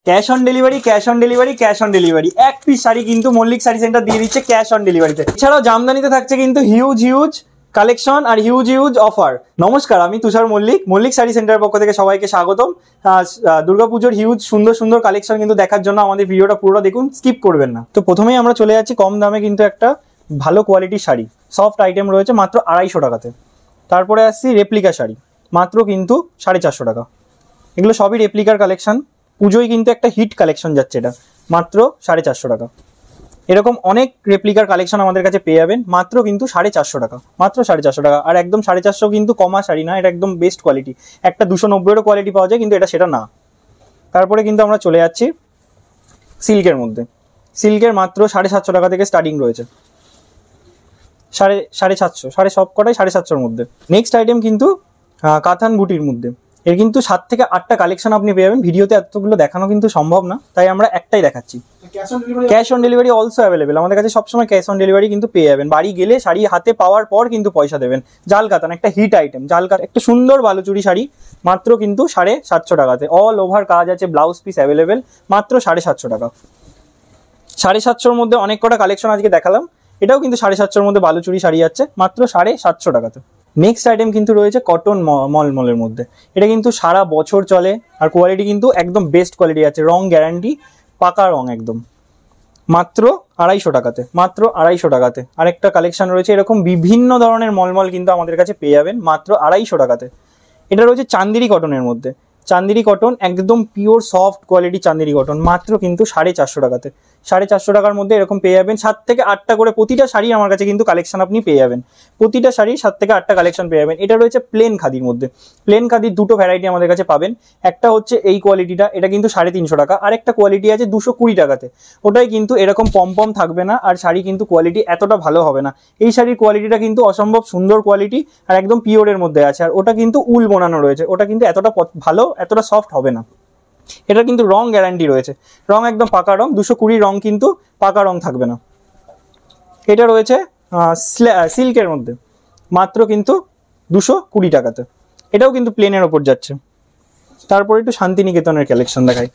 Cash on delivery, cash on delivery, cash on delivery. এক piece sari কিন্তু Mallick sari centre দিয়ে দিচ্ছে ক্যাশ অন ডেলিভারিতে। এছাড়াও জামদানিতে থাকছে কিন্তু হিউজ কালেকশন আর হিউজ অফার। নমস্কার, আমি তুষার মল্লিক, মল্লিক শাড়ি সেন্টারের পক্ষ থেকে সবাইকে স্বাগতম। দুর্গাপুজোর হিউজ সুন্দর কালেকশন কিন্তু দেখার জন্য আমাদের ভিডিওটা পুরোটা দেখুন, স্কিপ করবেন না। তো প্রথমেই আমরা চলে যাচ্ছি কম দামে কিন্তু একটা ভালো কোয়ালিটির শাড়ি, সফট আইটেম রয়েছে মাত্র 250 টাকাতে। তারপরে আসছি রেপ্লিকা শাড়ি, মাত্র কিন্তু 450 টাকা। এগুলো সবই রেপ্লিকার কালেকশন, পুজোয় কিন্তু একটা হিট কালেকশন যাচ্ছে, এটা মাত্র 450 টাকা। এরকম অনেক রেপ্লিকার কালেকশন আমাদের কাছে পেয়ে যাবেন মাত্র কিন্তু 450 টাকা, মাত্র 450 টাকা। আর একদম 450 কিন্তু কমা শাড়ি না, এটা একদম বেস্ট কোয়ালিটি। একটা 290-এরও কোয়ালিটি পাওয়া যায়, কিন্তু এটা সেটা না। তারপরে কিন্তু আমরা চলে যাচ্ছি সিল্কের মধ্যে। সিল্কের মাত্র 750 টাকা থেকে স্টার্টিং রয়েছে, 750 সব কটাই 750-এর মধ্যে। নেক্সট আইটেম কিন্তু কাতান বুটির মধ্যে। এর কিন্তু 7 থেকে 8টা কালেকশন আপনি পেয়ে যাবেন। ভিডিওতে এতগুলো দেখানো কিন্তু সম্ভব না, তাই আমরা একটাই দেখাচ্ছি। Cash on delivery also available আমাদের কাছে, সবসময় ক্যাশ অন ডেলিভারি কিন্তু পেয়ে যাবেন। বাড়ি গেলে শাড়ি হাতে পাওয়ার পর কিন্তু পয়সা দেবেন। জাল কাতান একটা হিট আইটেম, জাল কাতান একটা সুন্দর বালুচুরি শাড়ি মাত্র কিন্তু 750 টাকাতে। অল ওভার কাজ আছে, ব্লাউজ পিস অ্যাভেলেবেল, মাত্র 750 টাকা। 750-এর মধ্যে অনেক কটা কালেকশন আজকে দেখালাম। এটাও কিন্তু 750-এর মধ্যে বালুচুরি শাড়ি যাচ্ছে মাত্র 750 টাকাতে। নেক্সট আইটেম কিন্তু রয়েছে কটন মলমলের মধ্যে। এটা কিন্তু সারা বছর চলে, আর কোয়ালিটি কিন্তু একদম বেস্ট কোয়ালিটি আছে, রং গ্যারান্টি, পাকা রং একদম, মাত্র 250 টাকাতে, মাত্র 250 টাকাতে। আরেকটা কালেকশন রয়েছে এরকম বিভিন্ন ধরনের মলমল কিন্তু আমাদের কাছে পেয়ে যাবেন মাত্র 250 টাকাতে। এটা রয়েছে চান্দেরি কটনের মধ্যে। চান্দেরি কটন একদম pure soft quality Chanderi cotton, মাত্র কিন্তু 450 টাকাতে। 450 টাকার মধ্যে এরকম পেয়ে যাবেন 7 থেকে 8টা করে প্রতিটা শাড়ি আমার কাছে কিন্তু কালেকশন আপনি পেয়ে যাবেন। প্রতিটা শাড়ি 7 থেকে 8টা কালেকশন পেয়ে যাবেন। এটা রয়েছে প্লেন খাদির মধ্যে। প্লেন খাদির দুটো ভ্যারাইটি আমাদের কাছে পাবেন। একটা হচ্ছে এই কোয়ালিটিটা, এটা কিন্তু 350 টাকা। আর একটা কোয়ালিটি আছে 220 টাকাতে, ওটাই কিন্তু এরকম পম থাকবে না, আর শাড়ি কিন্তু কোয়ালিটি এতটা ভালো হবে না। এই শাড়ির কোয়ালিটিটা কিন্তু অসম্ভব সুন্দর কোয়ালিটি, আর একদম পিওরের মধ্যে আছে। আর ওটা কিন্তু উল বোনানো রয়েছে, ওটা কিন্তু এতটা ভালো, এতটা সফট হবে না। এটা কিন্তু রং গ্যারান্টি রয়েছে, রং একদম পাকা রং, 220 রং কিন্তু পাকা রং থাকবে না। এটা রয়েছে সিল্কের মধ্যে, মাত্র কিন্তু 220 টাকাতে। এটাও কিন্তু প্লেনের ওপর যাচ্ছে। তারপরে একটু শান্তিনিকেতনের কালেকশন দেখাই।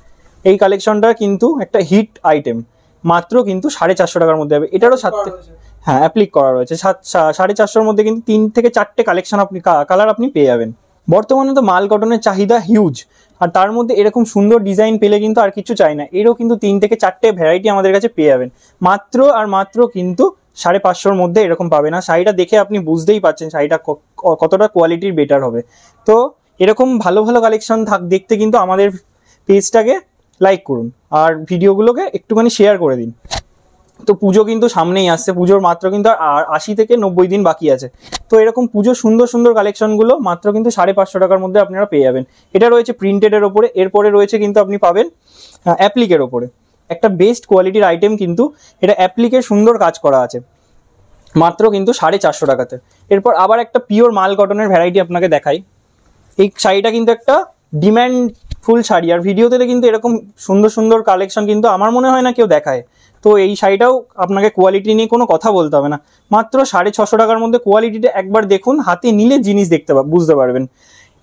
এই কালেকশনটা কিন্তু একটা হিট আইটেম, মাত্র কিন্তু 450 টাকার মধ্যে হবে। এটারও হ্যাঁ অ্যাপ্লিক করা রয়েছে। 450-এর মধ্যে কিন্তু 3 থেকে 4টে কালেকশন আপনি কালার আপনি পেয়ে যাবেন। বর্তমানে তো মাল কটনের চাহিদা হিউজ, আর তার মধ্যে এরকম সুন্দর ডিজাইন পেলে কিন্তু আর কিছু চাই না। এরও কিন্তু 3 থেকে 4টে ভ্যারাইটি আমাদের কাছে পেয়ে যাবেন মাত্র আর মাত্র কিন্তু 550-এর মধ্যে এরকম পাবে না। শাড়িটা দেখে আপনি বুঝতেই পারছেন শাড়িটা কতটা কোয়ালিটির বেটার হবে। তো এরকম ভালো কালেকশন দেখতে কিন্তু আমাদের পেজটাকে লাইক করুন, আর ভিডিওগুলোকে একটুখানি শেয়ার করে দিন। তো পুজো কিন্তু সামনেই আসছে, পুজোর মাত্র কিন্তু আর 80 থেকে 90 দিন বাকি আছে। তো এরকম পুজোর সুন্দর কালেকশনগুলো মাত্র কিন্তু 550 টাকার মধ্যে আপনারা পেয়ে যাবেন। এটা রয়েছে প্রিন্টেডের ওপরে। এরপরে রয়েছে কিন্তু আপনি পাবেন অ্যাপ্লিকের ওপরে, একটা বেস্ট কোয়ালিটির আইটেম কিন্তু এটা অ্যাপ্লিকের সুন্দর কাজ করা আছে, মাত্র কিন্তু 450 টাকাতে। এরপর আবার একটা পিওর মাল কটনের ভ্যারাইটি আপনাকে দেখাই। এই শাড়িটা কিন্তু একটা ডিম্যান্ডফুল শাড়ি, আর ভিডিওতে কিন্তু এরকম সুন্দর কালেকশন কিন্তু আমার মনে হয় না কেউ দেখায়। তো এই শাড়িটাও আপনাকে কোয়ালিটি নিয়ে কোনো কথা বলতে হবে না, মাত্র 650 টাকার মধ্যে। কোয়ালিটিটা একবার দেখুন, হাতে নিলে জিনিস বুঝতে পারবেন।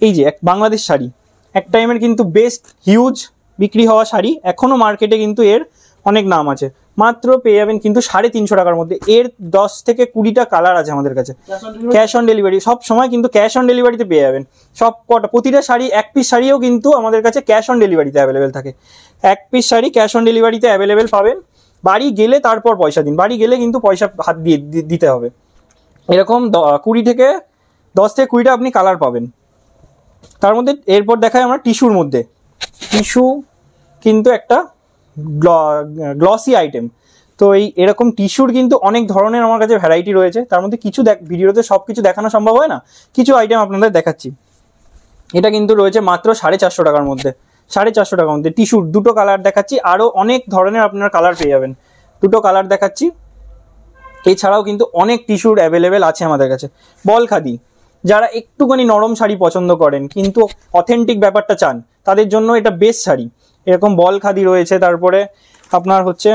এই যে বাংলাদেশ শাড়ি, এক টাইমের কিন্তু বেস্ট হিউজ বিক্রি হওয়া শাড়ি, এখনো মার্কেটে কিন্তু এর অনেক নাম আছে। মাত্র পেয়ে যাবেন কিন্তু 350 টাকার মধ্যে। এর 10 থেকে 20টা কালার আছে আমাদের কাছে। ক্যাশ অন ডেলিভারি সব সময় কিন্তু ক্যাশ অন ডেলিভারিতে পেয়ে যাবেন। সব কটা প্রতিটা শাড়ি, এক পিস শাড়িও কিন্তু আমাদের কাছে ক্যাশ অন ডেলিভারিতে অ্যাভেলেবেল থাকে। এক পিস শাড়ি ক্যাশ অন ডেলিভারিতে অ্যাভেলেবেল পাবেন। বাড়ি গেলে তারপর পয়সা দিন, বাড়ি গেলে কিন্তু পয়সা হাত দিয়ে দিতে হবে। এরকম 10 থেকে 20টা আপনি কালার পাবেন। তার মধ্যে এরপর দেখায় আমরা টিস্যুর মধ্যে। টিস্যু কিন্তু একটা গ্লসি আইটেম। তো এরকম টিস্যুর কিন্তু অনেক ধরনের আমার কাছে ভ্যারাইটি রয়েছে। তার মধ্যে কিছু ভিডিওতে সব কিছু দেখানো সম্ভব হয় না, কিছু আইটেম আপনাদের দেখাচ্ছি। এটা কিন্তু রয়েছে মাত্র 450 টাকার মধ্যে। 450 টাকার মধ্যে টিস্যুর দুটো কালার দেখাচ্ছি, আরও অনেক ধরনের আপনারা কালার পেয়ে যাবেন। দুটো কালার দেখাচ্ছি। এছাড়াও কিন্তু অনেক টিস্যুর অ্যাভেলেবেল আছে আমাদের কাছে। বল খাদি, যারা একটুখানি নরম শাড়ি পছন্দ করেন কিন্তু অথেন্টিক ব্যাপারটা চান, তাদের জন্য এটা বেস্ট শাড়ি। এরকম বল খাদি রয়েছে। তারপরে আপনার হচ্ছে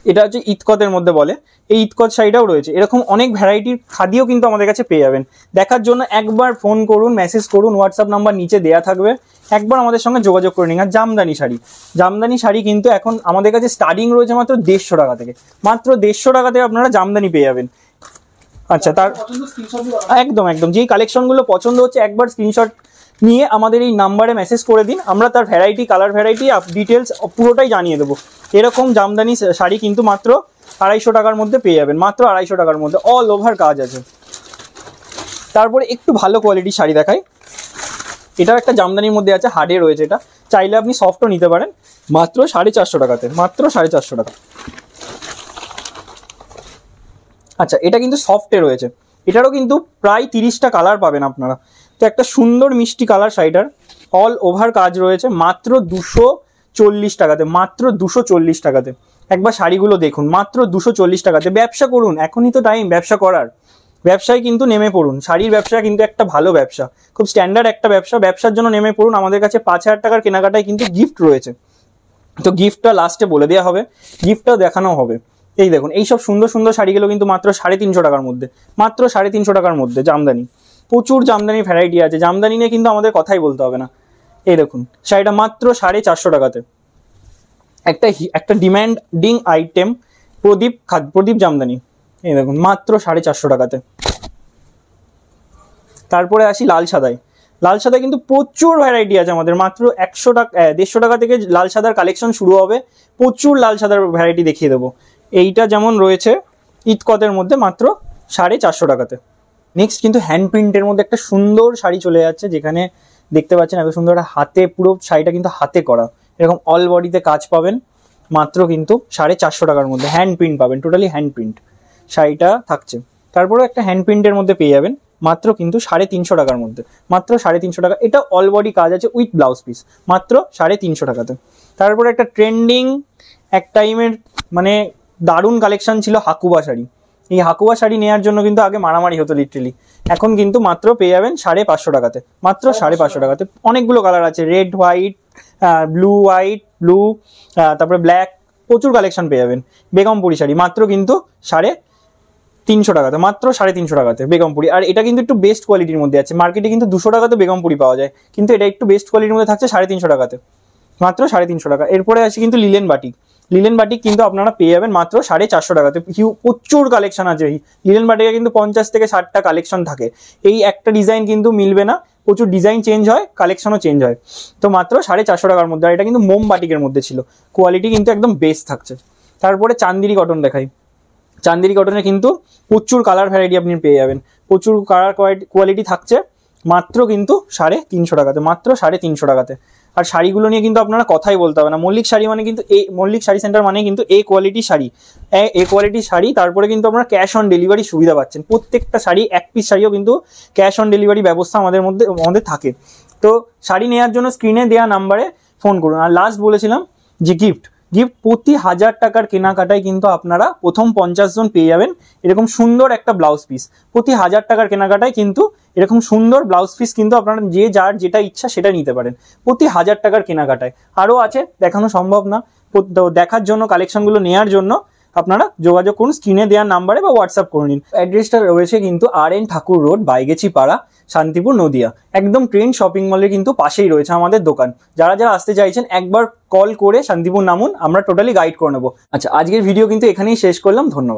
এটা হচ্ছে ইতকতের মধ্যে বলে, এই ইতকত শাড়িটাও রয়েছে। এরকম অনেক ভ্যারাইটির খাদিও কিন্তু আমাদের কাছে পেয়ে যাবেন। দেখার জন্য একবার ফোন করুন, মেসেজ করুন, হোয়াটসঅ্যাপ নাম্বার নিচে দেওয়া থাকবে। একবার আমাদের সঙ্গে যোগাযোগ করে নিন। আর জামদানি শাড়ি কিন্তু এখন আমাদের কাছে স্টার্টিং রয়েছে মাত্র 150 টাকা থেকে, মাত্র 150 টাকা থেকে আপনারা জামদানি পেয়ে যাবেন। আচ্ছা, তার একদম যেই কালেকশনগুলো পছন্দ হচ্ছে একবার স্ক্রিনশট নিয়ে আমাদের এই নাম্বারে মেসেজ করে দিন, আমরা তার ভ্যারাইটি, কালার ভ্যারাইটি, ডিটেলস পুরোটাই জানিয়ে দেবো। এরকম জামদানি শাড়ি কিন্তু মাত্র 250 টাকার মধ্যে পেয়ে যাবেন, মাত্র 250 টাকার মধ্যে, অল ওভার কাজ আছে। তারপরে একটু ভালো কোয়ালিটির শাড়ি দেখাই, এটাও একটা জামদানির মধ্যে আছে, হার্ডে রয়েছে, এটা চাইলে আপনি সফটও নিতে পারেন, মাত্র 450 টাকাতে, মাত্র 450 টাকা। আচ্ছা, এটা কিন্তু সফটে রয়েছে, এটারও কিন্তু প্রায় 30টা কালার পাবেন আপনারা। তো একটা সুন্দর মিষ্টি কালার শাড়িটার, অল ওভার কাজ রয়েছে, মাত্র 240 টাকাতে, মাত্র 240 টাকাতে। একবার শাড়িগুলো দেখুন, মাত্র 240 টাকাতে। ব্যবসা করুন, এখনই তো টাইম ব্যবসা করার, ব্যবসায় কিন্তু নেমে পড়ুন। শাড়ির ব্যবসা কিন্তু একটা ভালো ব্যবসা, খুব স্ট্যান্ডার্ড একটা ব্যবসা, ব্যবসার জন্য নেমে পড়ুন। আমাদের কাছে 5000 টাকার কেনাকাটায় কিন্তু গিফট রয়েছে, তো গিফটটা লাস্টে বলে দেওয়া হবে, গিফটটাও দেখানো হবে। এই দেখুন, এইসব সুন্দর সুন্দর শাড়িগুলো কিন্তু মাত্র 350 টাকার মধ্যে, মাত্র 350 টাকার মধ্যে জামদানি। প্রচুর জামদানির ভ্যারাইটি আছে, জামদানি নিয়ে কিন্তু আমাদের কথাই বলতে হবে না। এই দেখুন শাড়িটা মাত্র 450 টাকাতে, একটা ডিমান্ডিং আইটেম, প্রদীপ জামদানি। এই দেখুন মাত্র 450 টাকাতে। তারপরে আসি লাল সাদায় কিন্তু প্রচুর ভ্যারাইটি আছে আমাদের, মাত্র 100 টাকা 150 টাকা থেকে লাল সাদার কালেকশন শুরু হবে, প্রচুর লাল সাদার ভ্যারাইটি দেখিয়ে দেবো। এইটা যেমন রয়েছে ইতকতের মধ্যে, মাত্র 450 টাকাতে। নেক্সট কিন্তু হ্যান্ড প্রিন্টের মধ্যে একটা সুন্দর শাড়ি চলে যাচ্ছে, যেখানে দেখতে পাচ্ছেন এত সুন্দর হাতে, পুরো শাড়িটা কিন্তু হাতে করা, এরকম অল বডিতে কাজ পাবেন, মাত্র কিন্তু 450 টাকার মধ্যে হ্যান্ড প্রিন্ট পাবেন, টোটালি হ্যান্ড প্রিন্ট শাড়িটা থাকছে। তারপরে একটা হ্যান্ড প্রিন্টের মধ্যে পেয়ে যাবেন, মাত্র কিন্তু 350 টাকার মধ্যে, মাত্র 350 টাকা। এটা অল বডি কাজ আছে উইথ ব্লাউজ পিস, মাত্র 350 টাকাতে। তারপরে একটা ট্রেন্ডিং এক টাইমের মানে দারুণ কালেকশন ছিল হাকুবা শাড়ি। এই হাকুবা শাড়ি নেওয়ার জন্য কিন্তু আগে মারামারি হতো লিটারেলি, এখন কিন্তু মাত্র পেয়ে যাবেন 550 টাকাতে, মাত্র 550 টাকাতে। অনেকগুলো কালার আছে, রেড হোয়াইট, ব্লু, তারপরে ব্ল্যাক, প্রচুর কালেকশন পেয়ে যাবেন। বেগমপুরি শাড়ি মাত্র কিন্তু 350 টাকাতে, মাত্র 350 টাকাতে বেগমপুরি। আর এটা কিন্তু একটু বেস্ট কোয়ালিটির মধ্যে আছে, মার্কেটে কিন্তু 200 টাকাতে বেগমপুরি পাওয়া যায়, কিন্তু এটা একটু বেস্ট কোয়ালিটির মধ্যে থাকছে 350 টাকাতে, মাত্র 350 টাকা। এরপরে আসি কিন্তু লিলেন বাটিক কিন্তু আপনারা পেয়ে যাবেন মাত্র 450 টাকাতে। প্রচুর কালেকশন আছে, এই লিলেন বাটিকে কিন্তু 50 থেকে 60টা কালেকশন থাকে, এই একটা ডিজাইন কিন্তু মিলবে না, প্রচুর ডিজাইন চেঞ্জ হয়, কালেকশনও চেঞ্জ হয়। তো মাত্র 450 টাকার মধ্যে। আর এটা কিন্তু মোম বাটিকের মধ্যে ছিল, কোয়ালিটি কিন্তু একদম বেস্ট থাকছে। তারপরে চান্দেরি কটন দেখাই, চান্দেরি কটনে কিন্তু প্রচুর কালার ভ্যারাইটি আপনি পেয়ে যাবেন, প্রচুর কালার কোয়ালিটি থাকছে, মাত্র কিন্তু 350 টাকাতে, মাত্র 350 টাকাতে। আর শাড়িগুলো নিয়ে কিন্তু আপনারা কথাই বলতে হবে না, মল্লিক শাড়ি মানে কিন্তু মল্লিক শাড়ি সেন্টার মানে কিন্তু এ কোয়ালিটি শাড়ি। তারপরে কিন্তু আপনারা ক্যাশ অন ডেলিভারি সুবিধা পাচ্ছেন, প্রত্যেকটা শাড়ি, এক পিস শাড়িও কিন্তু ক্যাশ অন ডেলিভারি ব্যবস্থা আমাদের থাকে। তো শাড়ি নেওয়ার জন্য স্ক্রিনে দেওয়া নাম্বারে ফোন করুন। আর লাস্ট বলেছিলাম যে গিফট প্রতি 1000 টাকার কেনাকাটায় কিন্তু আপনারা প্রথম 50 জন পেয়ে যাবেন এরকম সুন্দর একটা ব্লাউজ পিস। প্রতি 1000 টাকার কেনাকাটায় কিন্তু এরকম সুন্দর ব্লাউজ পিস কিন্তু আপনারা যার যেটা ইচ্ছা সেটা নিতে পারেন, প্রতি 1000 টাকার কেনাকাটায়। আরও আছে, দেখানো সম্ভব না, দেখার জন্য, কালেকশনগুলো নেওয়ার জন্য আপনারা যোগাযোগ করুন স্ক্রিনে দেওয়ার নাম্বারে বা হোয়াটসঅ্যাপ করে নিন। অ্যাড্রেসটা রয়েছে কিন্তু RN ঠাকুর রোড, বাইগেছি পাড়া, শান্তিপুর, নদিয়া। একদম ট্রেন্ড শপিং মলের কিন্তু পাশেই রয়েছে আমাদের দোকান। যারা আসতে চাইছেন একবার কল করে শান্তিপুর নামুন, আমরা টোটালি গাইড করে নেবো। আচ্ছা, আজকের ভিডিও কিন্তু এখানেই শেষ করলাম, ধন্যবাদ।